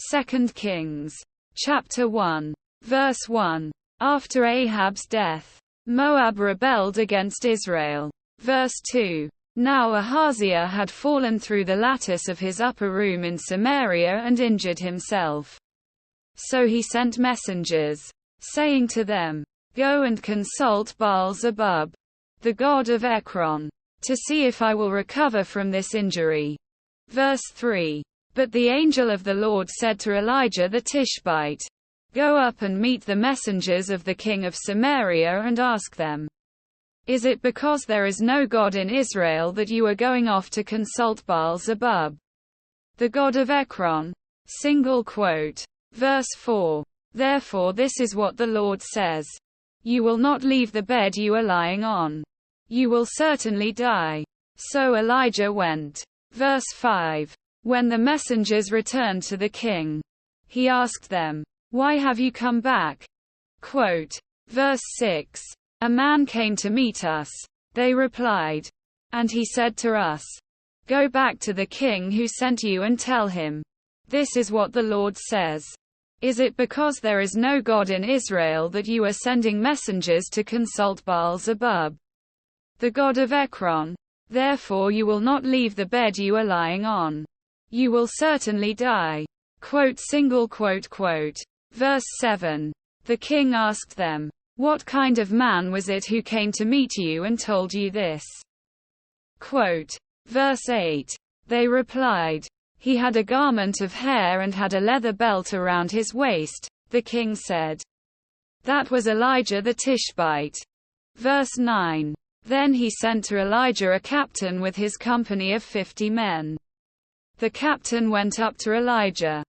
2 Kings. Chapter 1. Verse 1. After Ahab's death, Moab rebelled against Israel. Verse 2. Now Ahaziah had fallen through the lattice of his upper room in Samaria and injured himself. So he sent messengers, saying to them, Go and consult Baal-zebub, the god of Ekron, to see if I will recover from this injury. Verse 3. But the angel of the Lord said to Elijah the Tishbite, Go up and meet the messengers of the king of Samaria and ask them, Is it because there is no God in Israel that you are going off to consult Baal-zebub, the god of Ekron? Verse 4. Therefore this is what the Lord says. You will not leave the bed you are lying on. You will certainly die. So Elijah went. Verse 5. When the messengers returned to the king, he asked them, Why have you come back? Verse 6. A man came to meet us, they replied. And he said to us, Go back to the king who sent you and tell him, This is what the Lord says. Is it because there is no God in Israel that you are sending messengers to consult Baal-zebub, the god of Ekron? Therefore you will not leave the bed you are lying on. You will certainly die. Verse 7. The king asked them, What kind of man was it who came to meet you and told you this? Verse 8. They replied, He had a garment of hair and had a leather belt around his waist. The king said, That was Elijah the Tishbite. Verse 9. Then he sent to Elijah a captain with his company of 50 men. The captain went up to Elijah,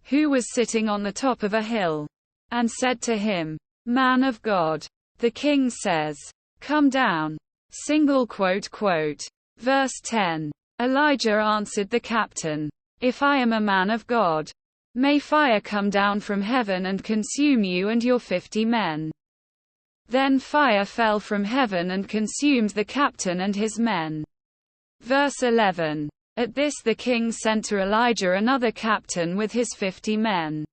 who was sitting on the top of a hill, and said to him, Man of God, the king says, Come down. Verse 10. Elijah answered the captain, If I am a man of God, may fire come down from heaven and consume you and your 50 men. Then fire fell from heaven and consumed the captain and his men. Verse 11. At this the king sent to Elijah another captain with his 50 men.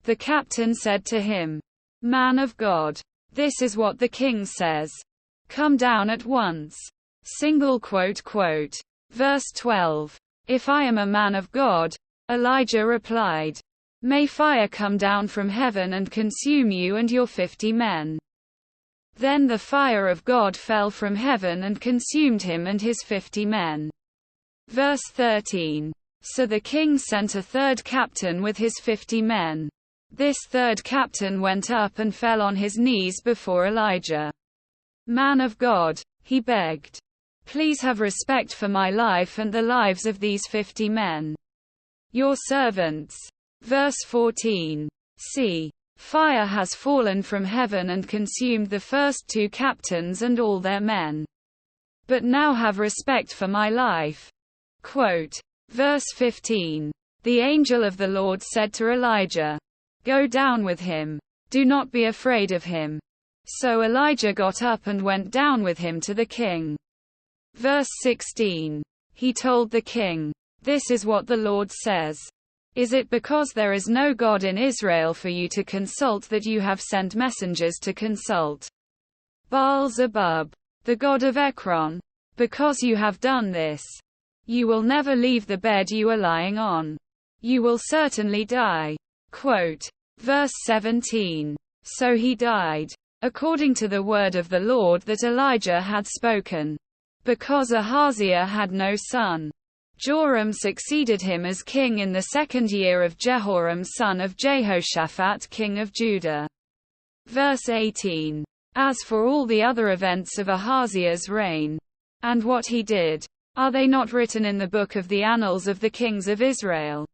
The captain said to him, Man of God, this is what the king says. Come down at once. Verse 12. If I am a man of God, Elijah replied, May fire come down from heaven and consume you and your 50 men. Then the fire of God fell from heaven and consumed him and his 50 men. Verse 13. So the king sent a third captain with his 50 men. This third captain went up and fell on his knees before Elijah. Man of God, he begged, Please have respect for my life and the lives of these 50 men, your servants. Verse 14. See, fire has fallen from heaven and consumed the first 2 captains and all their men. But now have respect for my life. Verse 15. The angel of the Lord said to Elijah, Go down with him. Do not be afraid of him. So Elijah got up and went down with him to the king. Verse 16. He told the king, This is what the Lord says. Is it because there is no God in Israel for you to consult that you have sent messengers to consult Baal-zebub, the god of Ekron? Because you have done this, you will never leave the bed you are lying on. You will certainly die. Verse 17. So he died, according to the word of the Lord that Elijah had spoken. Because Ahaziah had no son, Joram succeeded him as king in the 2nd year of Jehoram son of Jehoshaphat king of Judah. Verse 18. As for all the other events of Ahaziah's reign, and what he did, are they not written in the book of the annals of the kings of Israel?